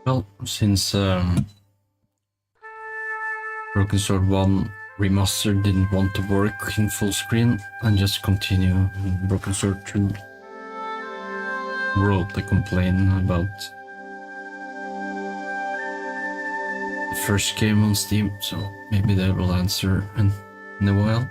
Well, since Broken Sword 1 Remastered didn't want to work in full screen, and just continue. Broken Sword 2 wrote a complaint about the first game on Steam, so maybe they will answer in a while.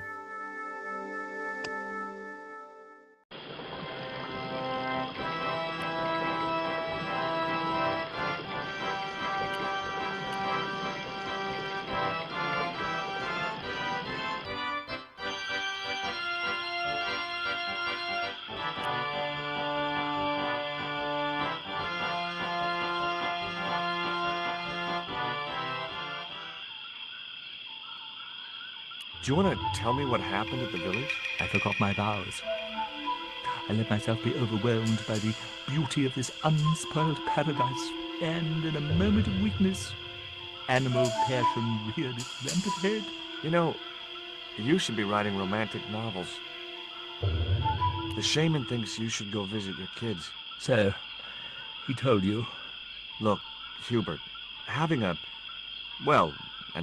Do you want to tell me what happened at the village? I forgot my vows. I let myself be overwhelmed by the beauty of this unspoiled paradise, and in a moment of weakness, animal passion reared its rampant head. You know, you should be writing romantic novels. The shaman thinks you should go visit your kids. So, he told you? Look, Hubert, having an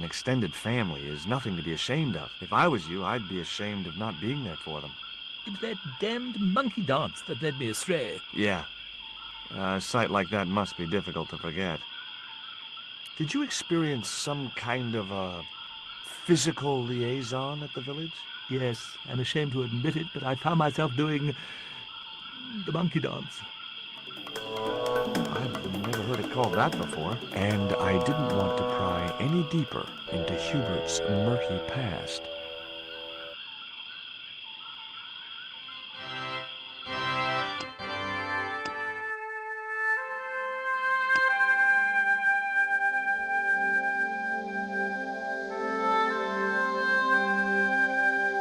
extended family is nothing to be ashamed of. If I was you, I'd be ashamed of not being there for them. It was that damned monkey dance that led me astray. Yeah. A sight like that must be difficult to forget. Did you experience some kind of a physical liaison at the village? Yes, I'm ashamed to admit it, but I found myself doing the monkey dance. I've never heard it called that before. And I didn't want to pry any deeper into Hubert's murky past.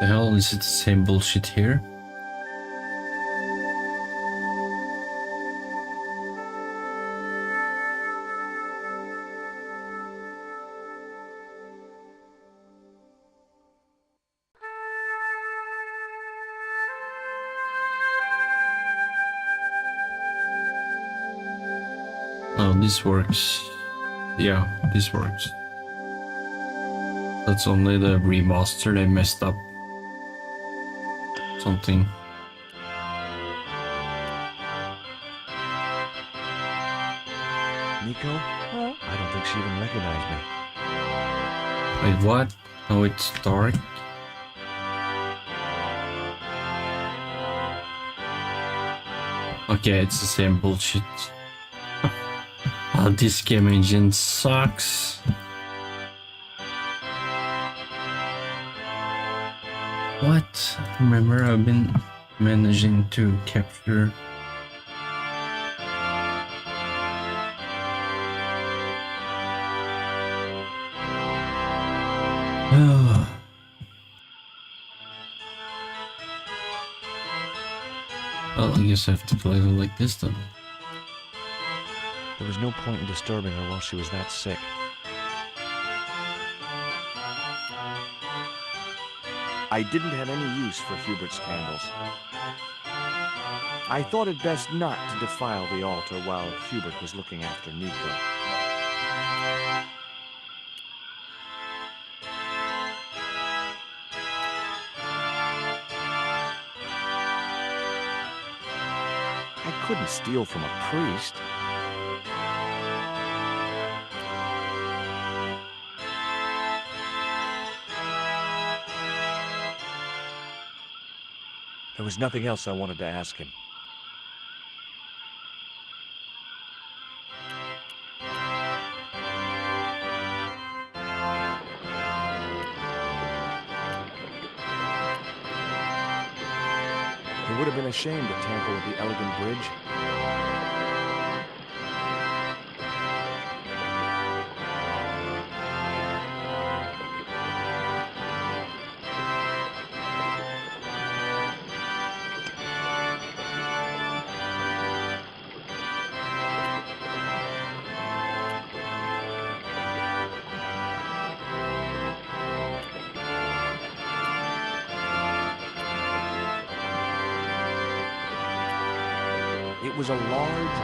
The hell, is it the same bullshit here? Oh, this works. Yeah, this works. That's only the remaster they messed up. Something. Nico? Huh? I don't think she even recognized me. Wait, what? Oh, it's dark. Okay, it's the same bullshit. Oh, this game engine sucks. What? Remember, I've been managing to capture. Well, I guess I have to play it like this then. There was no point in disturbing her while she was that sick. I didn't have any use for Hubert's candles. I thought it best not to defile the altar while Hubert was looking after Nico. I couldn't steal from a priest. There was nothing else I wanted to ask him. It would have been a shame to tamper with the elegant bridge. It was a large...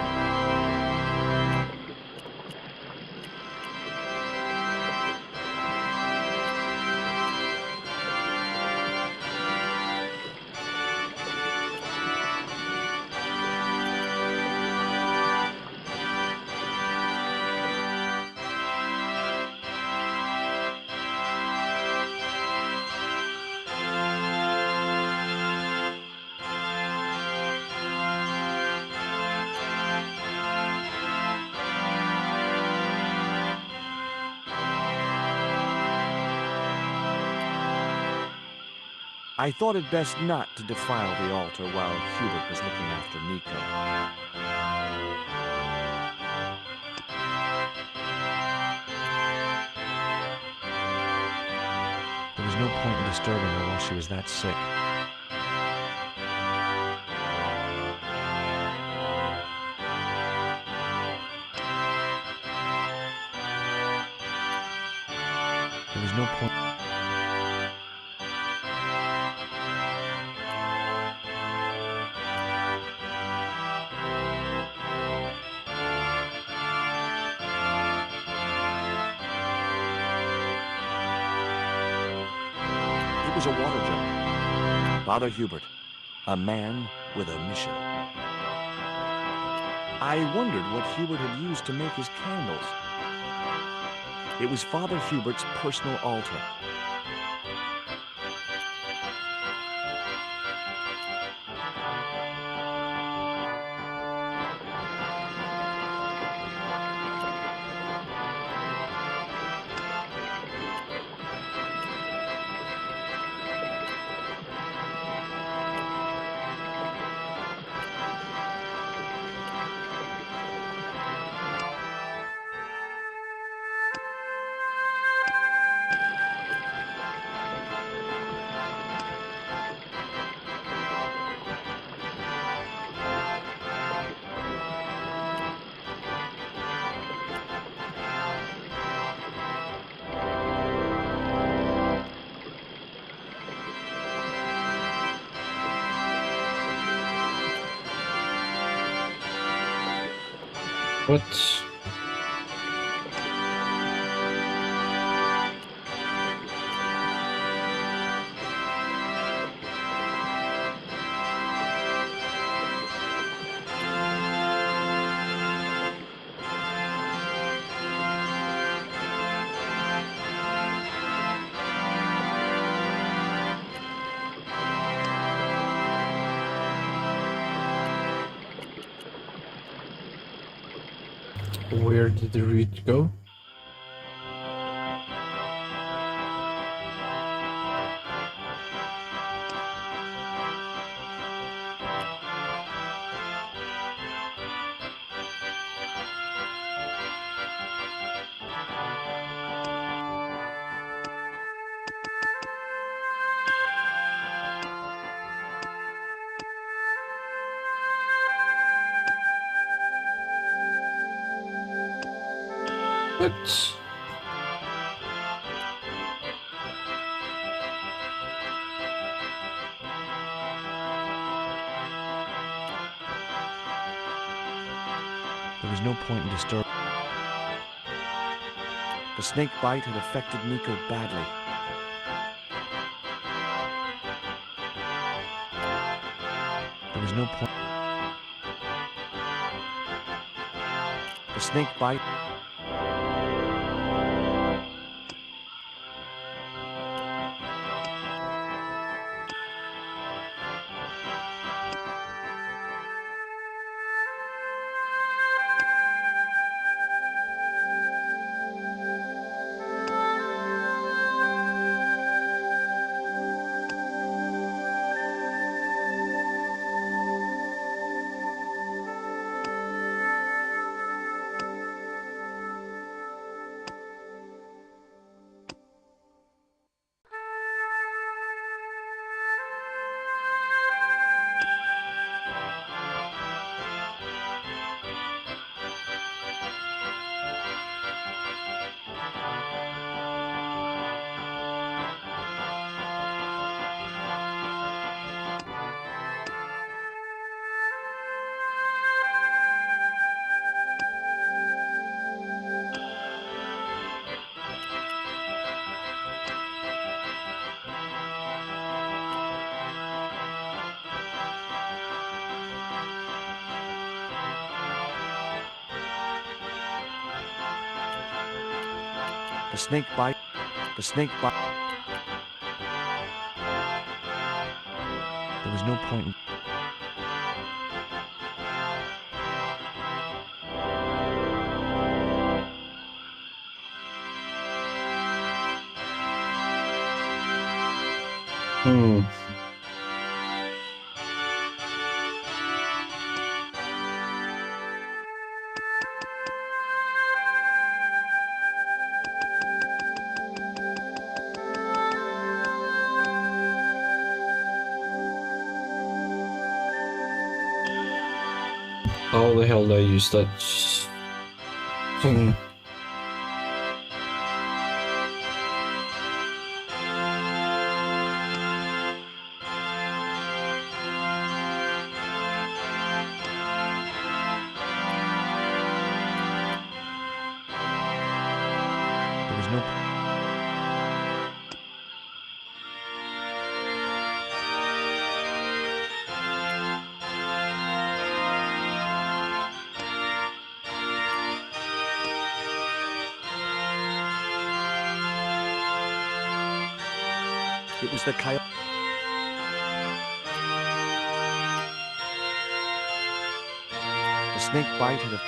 I thought it best not to defile the altar while Hubert was looking after Nico. There was no point in disturbing her while she was that sick. There was no point. It was a water jug. Father Hubert, a man with a mission. I wondered what Hubert had used to make his candles. It was Father Hubert's personal altar. What? Where did the route go? What? There was no point in disturbing. The snake bite had affected Nico badly. There was no point. The snake bite. The snake bite. The snake bite. There was no point in. Hmm. How the hell do I use that thing? There was no... It was the coyote. The snake bite had a...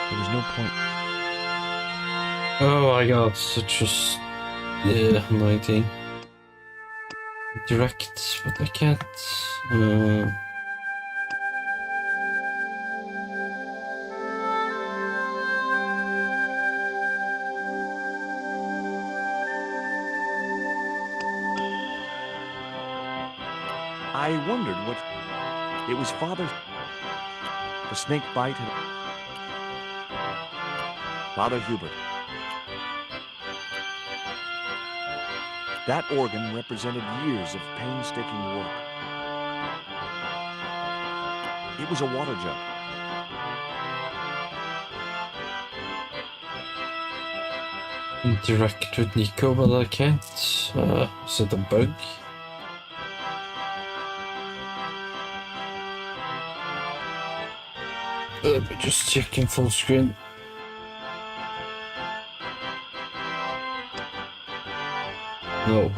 There was no point. Oh my god, such a... Yeah, 19. Direct, but I can't... I wondered what... It was Father... The snake bite had... Father Hubert. That organ represented years of painstaking work. It was a water jug. Interact with Nico, but I can't. Is it a bug? Just checking full screen. No.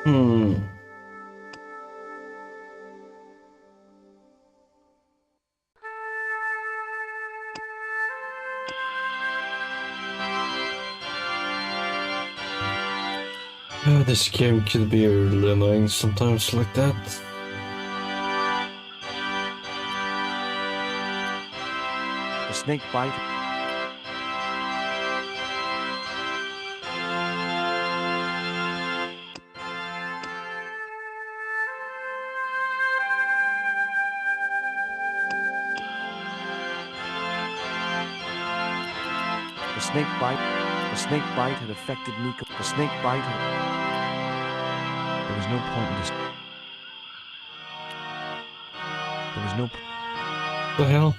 Hmm. This game could be really annoying sometimes like that. The snake bite... The snake bite... The snake bite had affected Nico. The snake bite had... There was no point in this... There was no... The hell?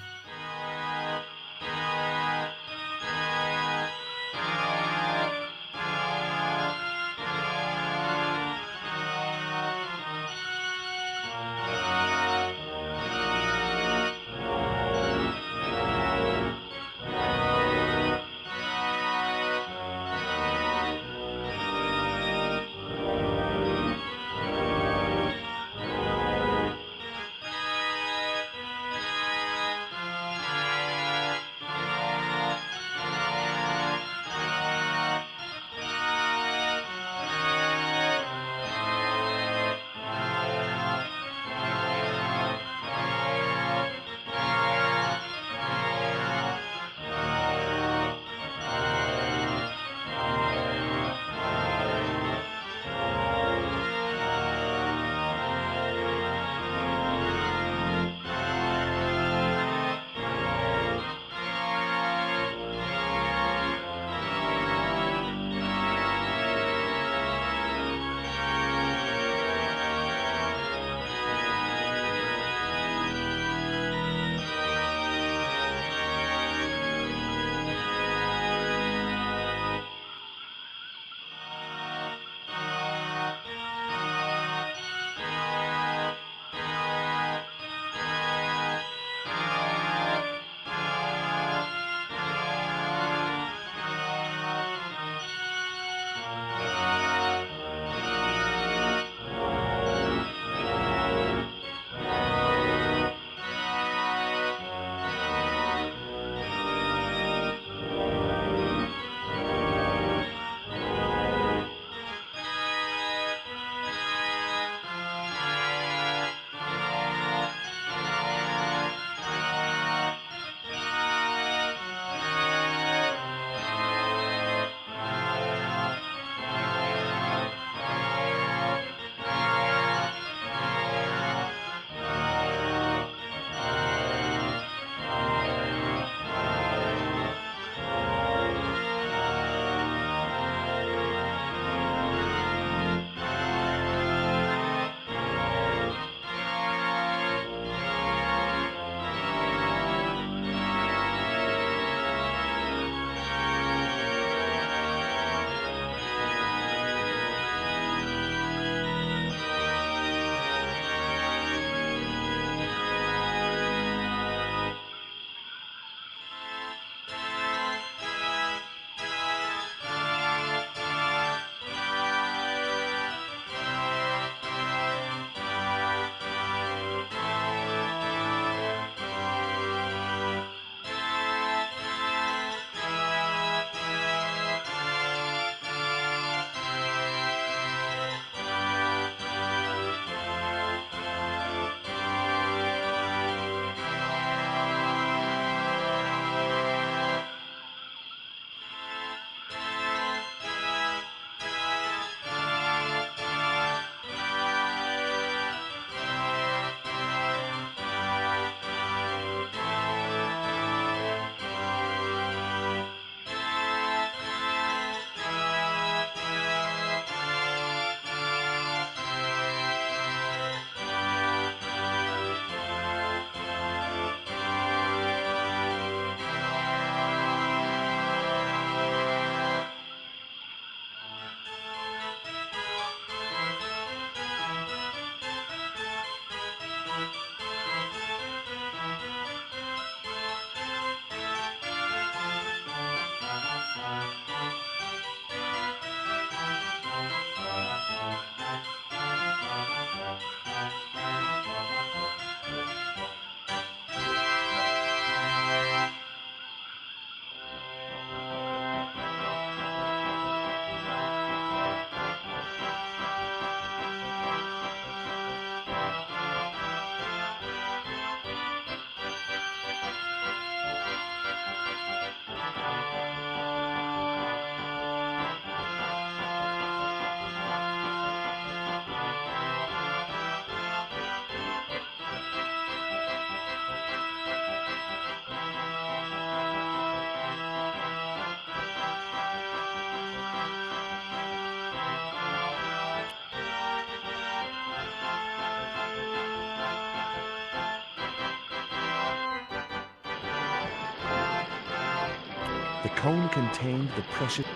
The cone contained the precious...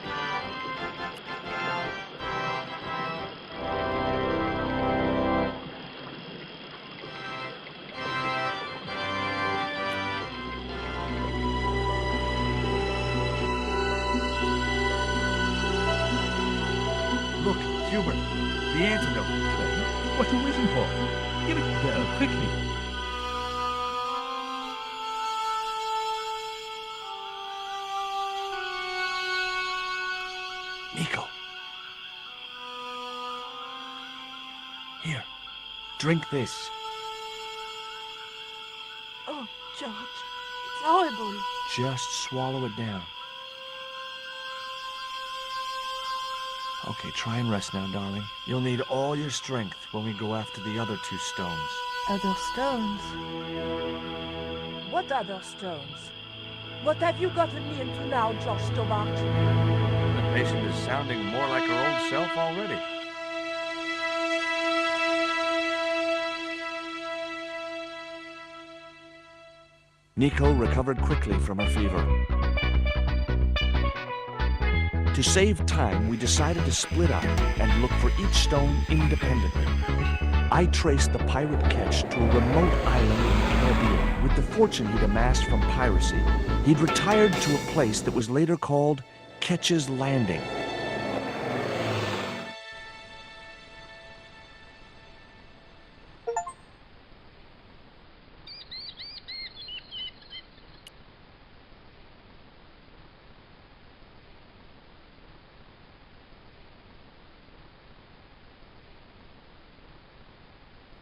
Look, Hubert, the antidote. What are you waiting for? Give it here, quickly. Nico. Here, drink this. Oh, George, it's horrible. Just swallow it down. Okay, try and rest now, darling. You'll need all your strength when we go after the other 2 stones. Other stones? What other stones? What have you gotten me into now, Josh Stobart? The patient is sounding more like her old self already. Nico recovered quickly from her fever. To save time, we decided to split up and look for each stone independently. I traced the pirate Ketch to a remote island in the Caribbean. With the fortune he'd amassed from piracy, he'd retired to a place that was later called Ketch's Landing.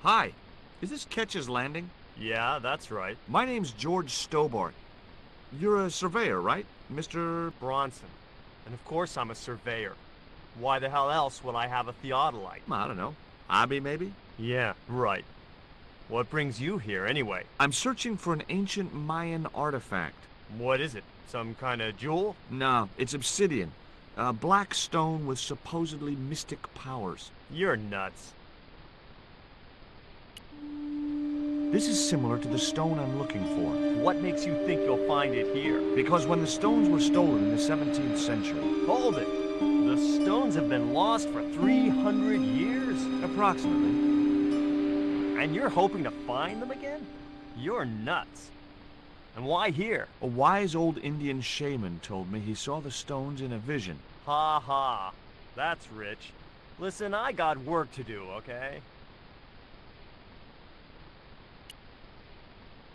Hi, is this Ketch's Landing? Yeah, that's right. My name's George Stobart. You're a surveyor, right, Mr. Bronson. And of course I'm a surveyor. Why the hell else would I have a theodolite? I don't know. Hobby, maybe? Yeah, right. What brings you here, anyway? I'm searching for an ancient Mayan artifact. What is it? Some kind of jewel? No, it's obsidian. A black stone with supposedly mystic powers. You're nuts. This is similar to the stone I'm looking for. What makes you think you'll find it here? Because when the stones were stolen in the 17th century... Hold it! The stones have been lost for 300 years? Approximately. And you're hoping to find them again? You're nuts. And why here? A wise old Indian shaman told me he saw the stones in a vision. Ha ha. That's rich. Listen, I got work to do, okay?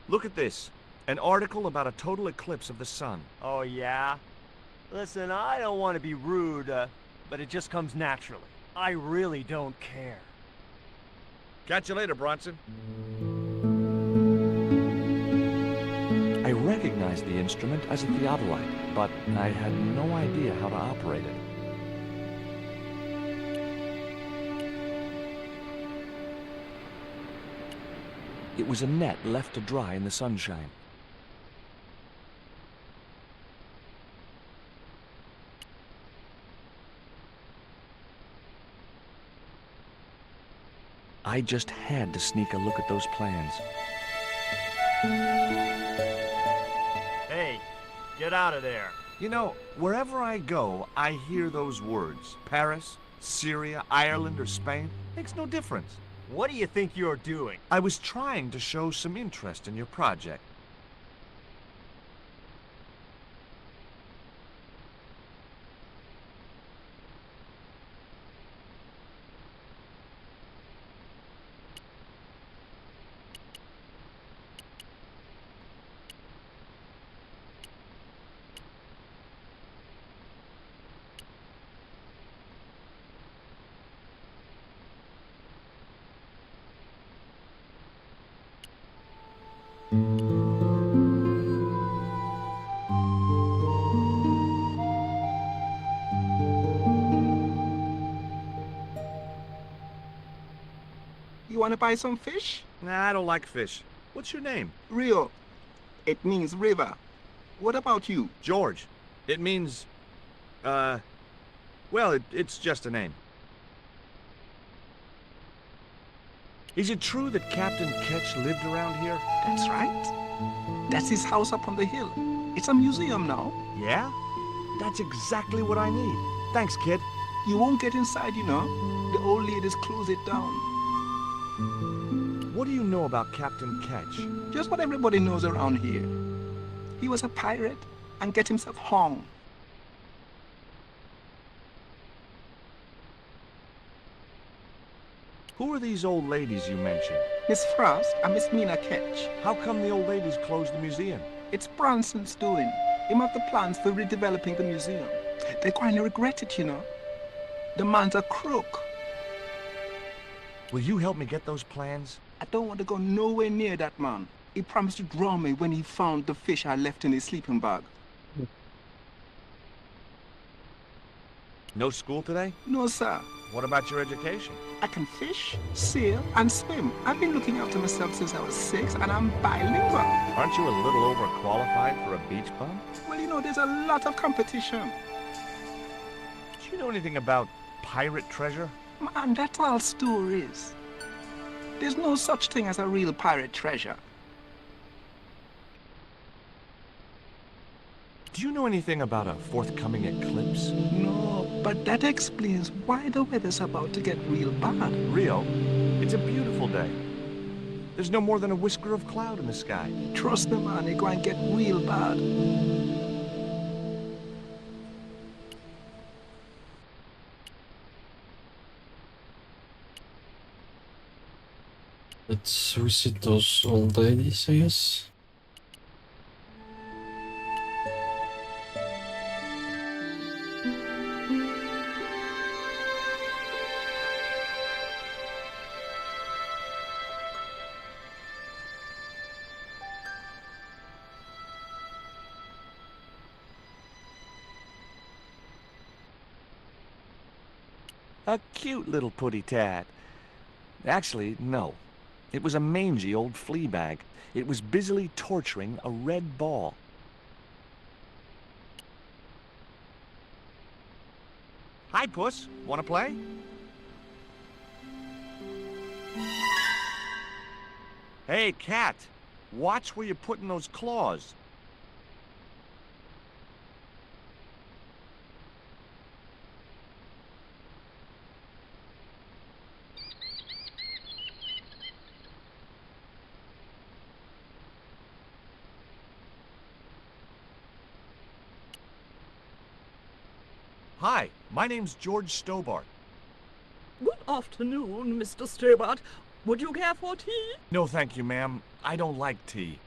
Look at this. An article about a total eclipse of the sun. Oh, yeah? Listen, I don't want to be rude, but it just comes naturally. I really don't care. Catch you later, Bronson. I recognized the instrument as a theodolite, but I had no idea how to operate it. It was a net left to dry in the sunshine. I just had to sneak a look at those plans. Hey, get out of there. You know, wherever I go, I hear those words. Paris, Syria, Ireland, or Spain. Makes no difference. What do you think you're doing? I was trying to show some interest in your project. You want to buy some fish? Nah, I don't like fish. What's your name? Rio. It means river. What about you? George. It means, well, it's just a name. Is it true that Captain Ketch lived around here? That's right. That's his house up on the hill. It's a museum now. Yeah? That's exactly what I need. Thanks, kid. You won't get inside, you know. The old ladies close it down. What do you know about Captain Ketch? Just what everybody knows around here. He was a pirate and get himself hung. Who are these old ladies you mentioned? Miss Frost and Miss Mina Ketch. How come the old ladies closed the museum? It's Branson's doing. Him have the plans for redeveloping the museum. They kind of regret it, you know. The man's a crook. Will you help me get those plans? I don't want to go nowhere near that man. He promised to drown me when he found the fish I left in his sleeping bag. No school today? No, sir. What about your education? I can fish, sail, and swim. I've been looking after myself since I was 6, and I'm bilingual. Aren't you a little overqualified for a beach bum? Well, you know, there's a lot of competition. Do you know anything about pirate treasure? Man, that's all stories. There's no such thing as a real pirate treasure. Do you know anything about a forthcoming eclipse? No, but that explains why the weather's about to get real bad. Rio, it's a beautiful day. There's no more than a whisker of cloud in the sky. Trust me, man, it's going to get real bad. Let's visit those old ladies, I guess. A cute little putty-tat. Actually, no. It was a mangy old flea bag. It was busily torturing a red ball. Hi, Puss. Want to play? Hey, cat. Watch where you're putting those claws. Hi, my name's George Stobart. Good afternoon, Mr. Stobart. Would you care for tea? No, thank you, ma'am. I don't like tea.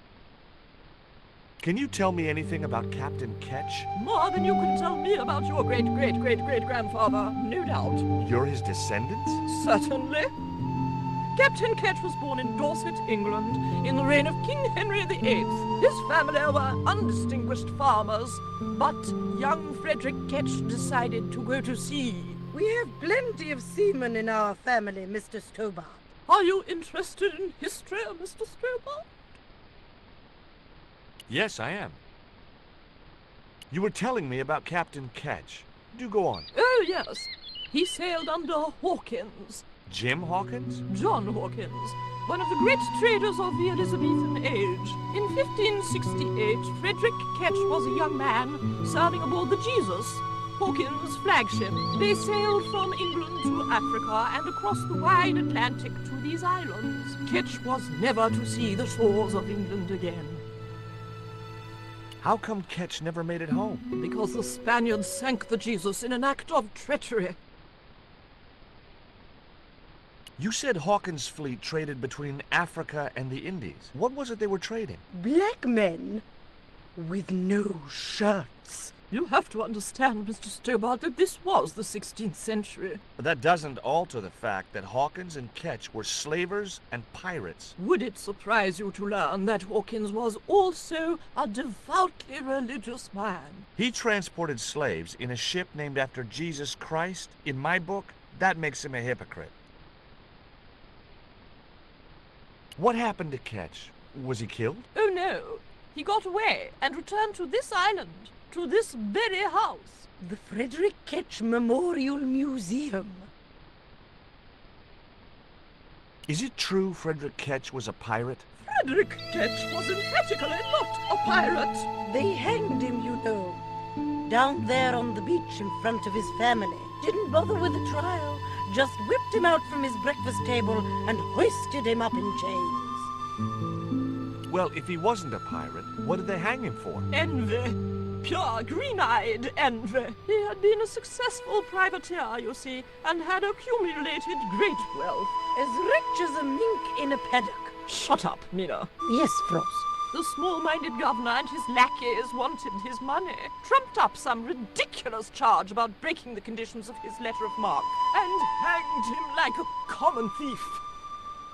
Can you tell me anything about Captain Ketch? More than you can tell me about your great-great-great-great-grandfather, no doubt. You're his descendants? Certainly. Captain Ketch was born in Dorset, England, in the reign of King Henry VIII. His family were undistinguished farmers, but young Frederick Ketch decided to go to sea. We have plenty of seamen in our family, Mr. Stobart. Are you interested in history, Mr. Stobart? Yes, I am. You were telling me about Captain Ketch. Do go on. Oh, yes. He sailed under Hawkins. Jim Hawkins? John Hawkins, one of the great traders of the Elizabethan age. In 1568, Frederick Ketch was a young man serving aboard the Jesus, Hawkins' flagship. They sailed from England to Africa and across the wide Atlantic to these islands. Ketch was never to see the shores of England again. How come Ketch never made it home? Because the Spaniards sank the Jesus in an act of treachery. You said Hawkins' fleet traded between Africa and the Indies. What was it they were trading? Black men with no shirts. You have to understand, Mr. Stobart, that this was the 16th century. But that doesn't alter the fact that Hawkins and Ketch were slavers and pirates. Would it surprise you to learn that Hawkins was also a devoutly religious man? He transported slaves in a ship named after Jesus Christ. In my book, that makes him a hypocrite. What happened to Ketch? Was he killed? Oh, no. He got away and returned to this island, to this very house. The Frederick Ketch Memorial Museum. Is it true Frederick Ketch was a pirate? Frederick Ketch was emphatically not a pirate. They hanged him, you know. Down there on the beach in front of his family. Didn't bother with the trial. Just whipped him out from his breakfast table and hoisted him up in chains. Well, if he wasn't a pirate, what did they hang him for? Envy. Pure green-eyed envy. He had been a successful privateer, you see, and had accumulated great wealth. As rich as a mink in a paddock. Shut up, Mina. Yes, Frost. The small-minded governor and his lackeys wanted his money, trumped up some ridiculous charge about breaking the conditions of his letter of marque, and hanged him like a common thief.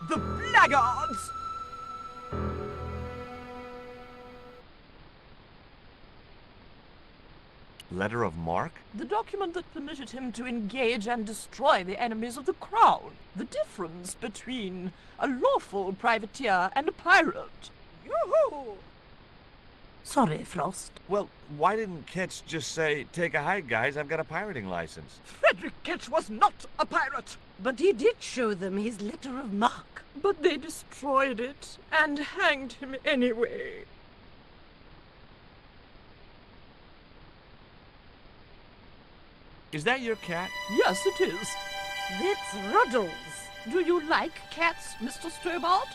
The blackguards! Letter of marque? The document that permitted him to engage and destroy the enemies of the crown. The difference between a lawful privateer and a pirate. Yoo-hoo! Sorry, Frost. Well, why didn't Ketch just say, take a hike, guys, I've got a pirating license? Frederick Ketch was not a pirate! But he did show them his letter of marque. But they destroyed it and hanged him anyway. Is that your cat? Yes, it is. That's Ruddles. Do you like cats, Mr. Stobart?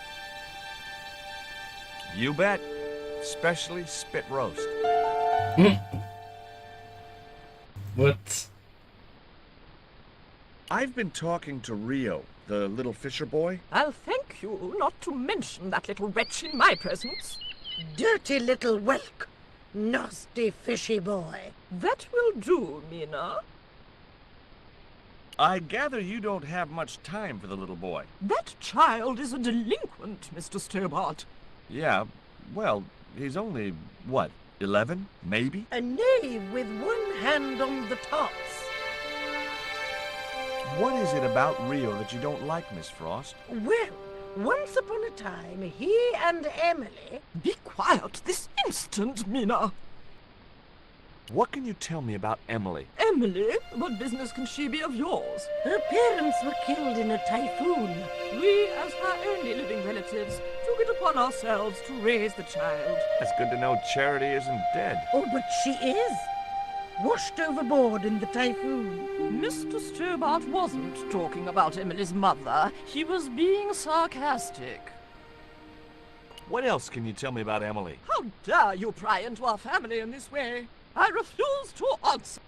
You bet. Especially spit roast. What? I've been talking to Rio, the little fisher boy. I'll thank you not to mention that little wretch in my presence. Dirty little whelk. Nasty fishy boy. That will do, Mina. I gather you don't have much time for the little boy. That child is a delinquent, Mr. Stobart. Yeah, well, he's only, what, 11, maybe? A knave with one hand on the tops. What is it about Rio that you don't like, Miss Frost? Well, once upon a time, he and Emily... Be quiet this instant, Mina. What can you tell me about Emily? Emily? What business can she be of yours? Her parents were killed in a typhoon. We, as her only living relatives, took it upon ourselves to raise the child. It's good to know Charity isn't dead. Oh, but she is. Washed overboard in the typhoon. Mr. Stobart wasn't talking about Emily's mother. He was being sarcastic. What else can you tell me about Emily? How dare you pry into our family in this way? I refuse to answer.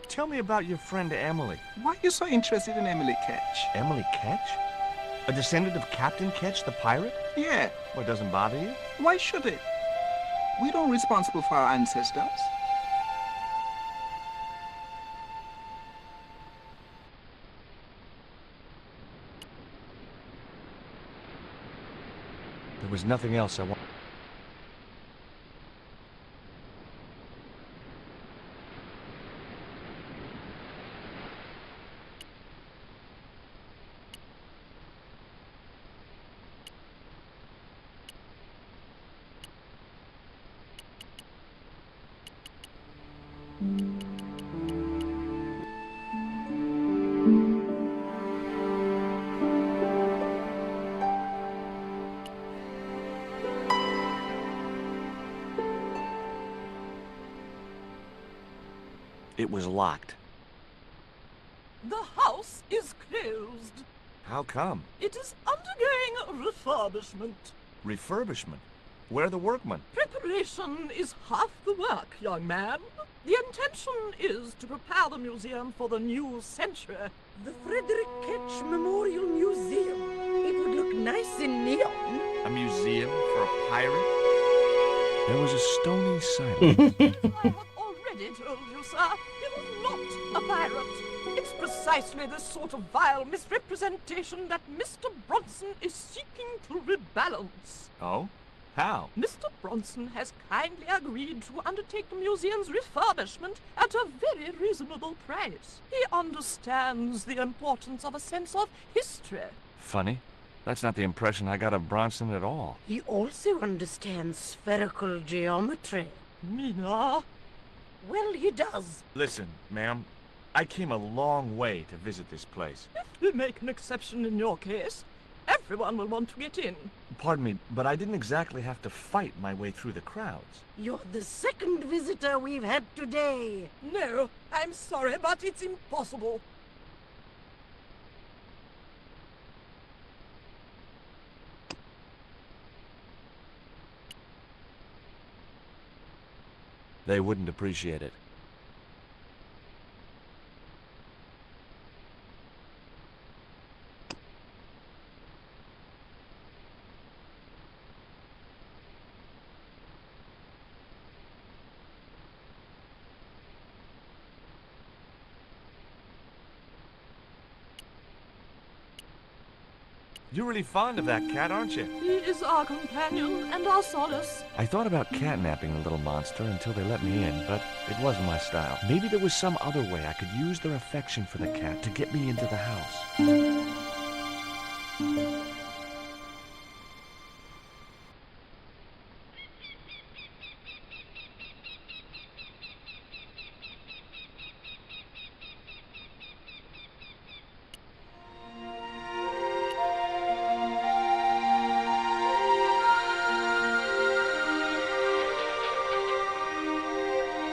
Tell me about your friend Emily. Why are you so interested in Emily Ketch? Emily Ketch? A descendant of Captain Ketch, the pirate? Yeah, What, doesn't bother you? why should it? We don't responsible for our ancestors. There was nothing else I wanted. It was locked. The house is closed. How come? It is undergoing refurbishment. Refurbishment? Where are the workmen? Preparation is half the work, young man. The intention is to prepare the museum for the new century. The Frederick Ketch Memorial Museum. It would look nice in neon. A museum for a pirate? There was a stony silence. I have already told you, sir, he was not a pirate. It's precisely this sort of vile misrepresentation that Mr. Bronson is seeking to rebalance. Oh? How? Mr. Bronson has kindly agreed to undertake the museum's refurbishment at a very reasonable price. He understands the importance of a sense of history. Funny. That's not the impression I got of Bronson at all. He also understands spherical geometry. Mina? Well, he does. Listen, ma'am, I came a long way to visit this place. If we make an exception in your case, everyone will want to get in. Pardon me, but I didn't exactly have to fight my way through the crowds. You're the second visitor we've had today. No, I'm sorry, but it's impossible. They wouldn't appreciate it. You're really fond of that cat, aren't you? He is our companion and our solace. I thought about catnapping the little monster until they let me in, but it wasn't my style. Maybe there was some other way I could use their affection for the cat to get me into the house.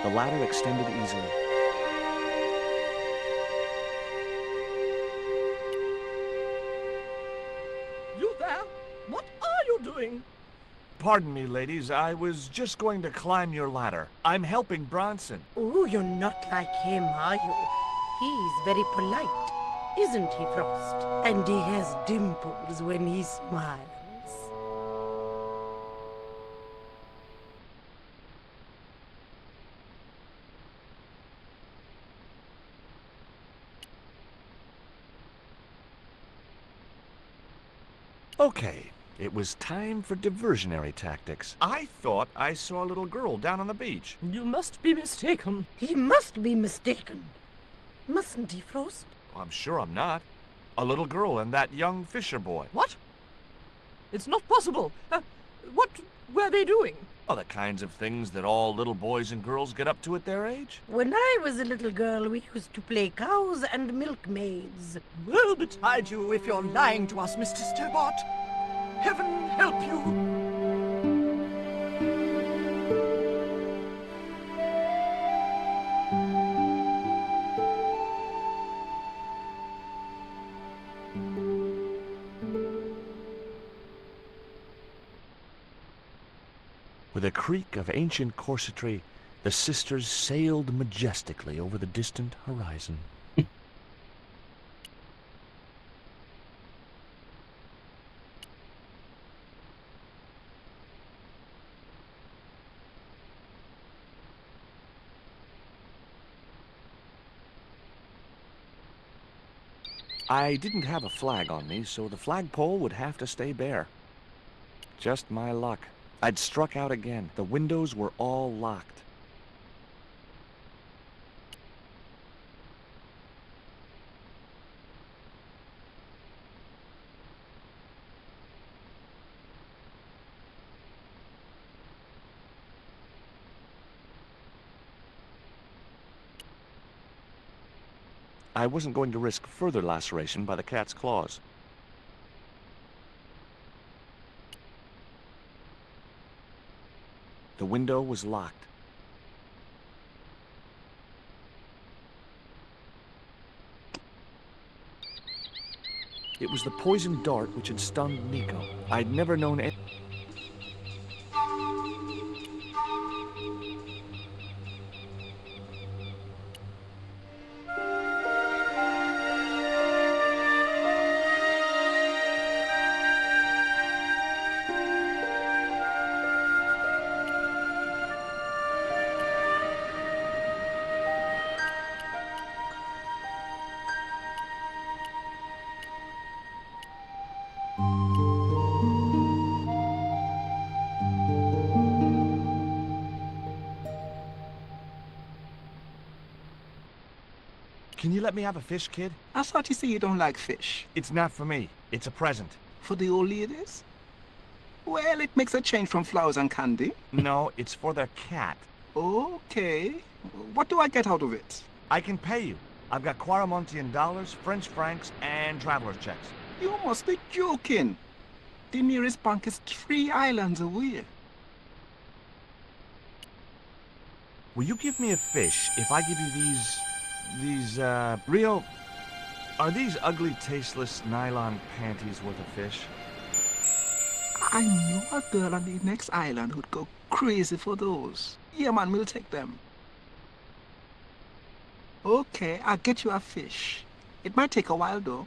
The ladder extended easily. You there? What are you doing? Pardon me, ladies. I was just going to climb your ladder. I'm helping Bronson. Oh, you're not like him, are you? He's very polite, isn't he, Frost? And he has dimples when he smiles. Okay, it was time for diversionary tactics. I thought I saw a little girl down on the beach. You must be mistaken. He must be mistaken. Mustn't he, Frost? I'm sure I'm not. A little girl and that young fisher boy. What? It's not possible. What were they doing? Oh, the kinds of things that all little boys and girls get up to at their age. When I was a little girl, we used to play cows and milkmaids. Woe betide you if you're lying to us, Mr. Stobart. Heaven help you. With a creak of ancient corsetry, the sisters sailed majestically over the distant horizon. I didn't have a flag on me, so the flagpole would have to stay bare. Just my luck. I'd struck out again. The windows were all locked. I wasn't going to risk further laceration by the cat's claws. The window was locked. It was the poisoned dart which had stunned Nico. I'd never known any... Can you let me have a fish, kid? I thought you say you don't like fish. It's not for me. It's a present. For the old ladies? Well, it makes a change from flowers and candy. No, it's for their cat. Okay. What do I get out of it? I can pay you. I've got Quarramontian dollars, French francs, and traveler's checks. You must be joking. The nearest bank is 3 islands away. Will you give me a fish if I give you these, Rio, are these ugly, tasteless nylon panties worth a fish? I know a girl on the next island who'd go crazy for those. Yeah, man, we'll take them. Okay, I'll get you a fish. It might take a while, though.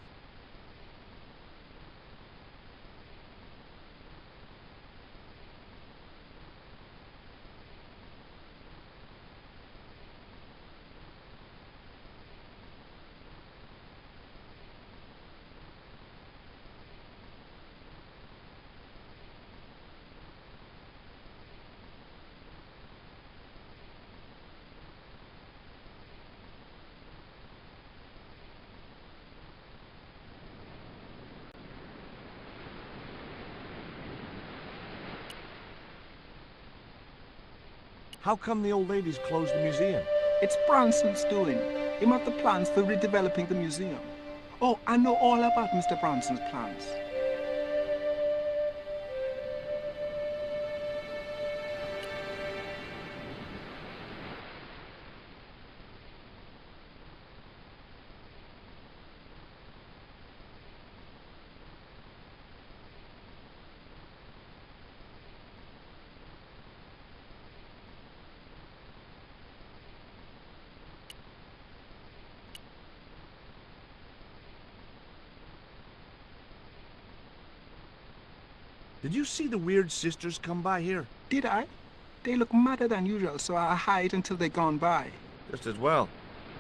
How come the old ladies closed the museum? It's Branson's doing. He had the plans for redeveloping the museum. Oh, I know all about Mr. Branson's plans. Did you see the weird sisters come by here? Did I? They look madder than usual, so I hide until they're gone by. Just as well.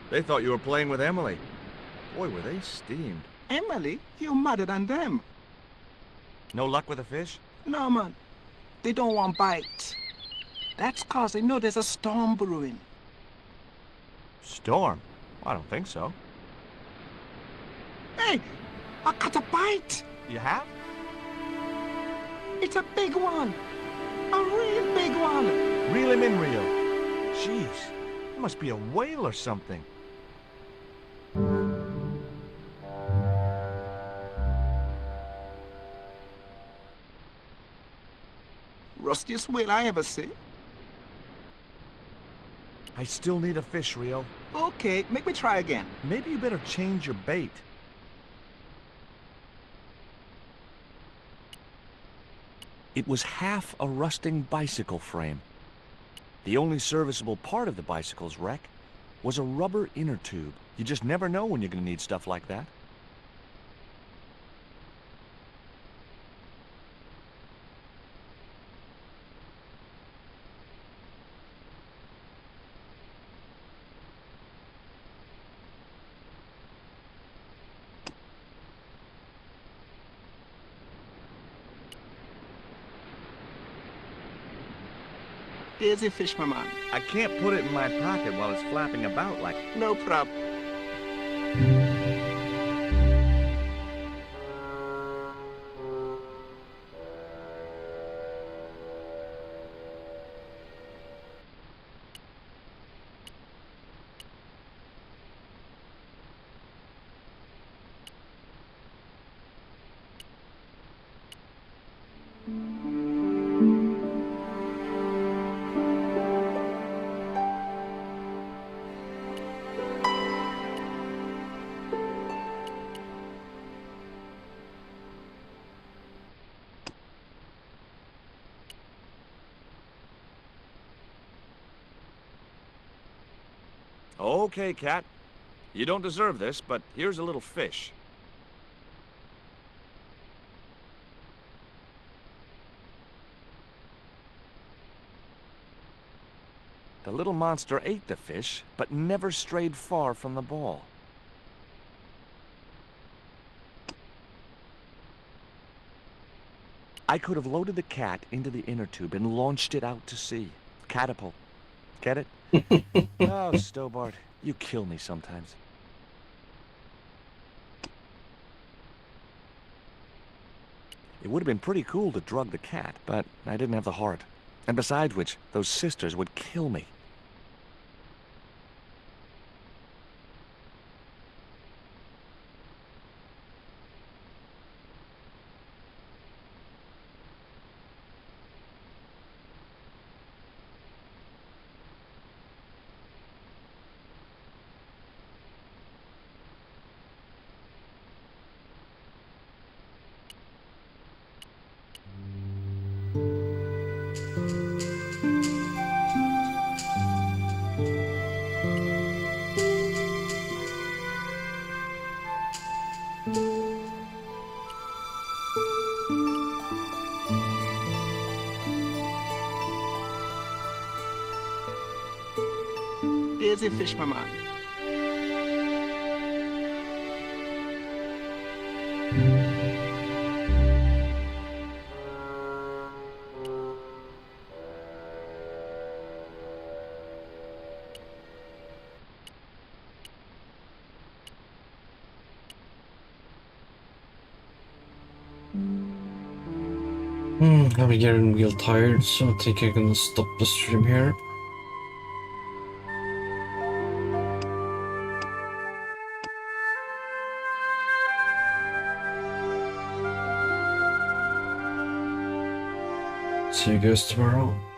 They thought you were playing with Emily. Boy, were they steamed. Emily, you're madder than them. No luck with a fish? No, man. They don't want bite. That's 'cause they know there's a storm brewing. Storm? I don't think so. Hey, I caught a bite. You have? It's a big one. A real big one. Reel him in, Rio. Jeez, it must be a whale or something. Rustiest whale I ever see. I still need a fish, Rio. Okay, make me try again. Maybe you better change your bait. It was half a rusting bicycle frame. The only serviceable part of the bicycle's wreck was a rubber inner tube. You just never know when you're going to need stuff like that. Here's your fish, my man. I can't put it in my pocket while it's flapping about like... No prob. Okay, Cat. You don't deserve this, but here's a little fish. The little monster ate the fish, but never strayed far from the ball. I could have loaded the cat into the inner tube and launched it out to sea. Catapult. Get it? Oh, Stobart, you kill me sometimes. It would have been pretty cool to drug the cat, but I didn't have the heart. And besides which, those sisters would kill me. Daisy fish, my man. I'm getting real tired, so I think I'm gonna stop the stream here. See you guys tomorrow.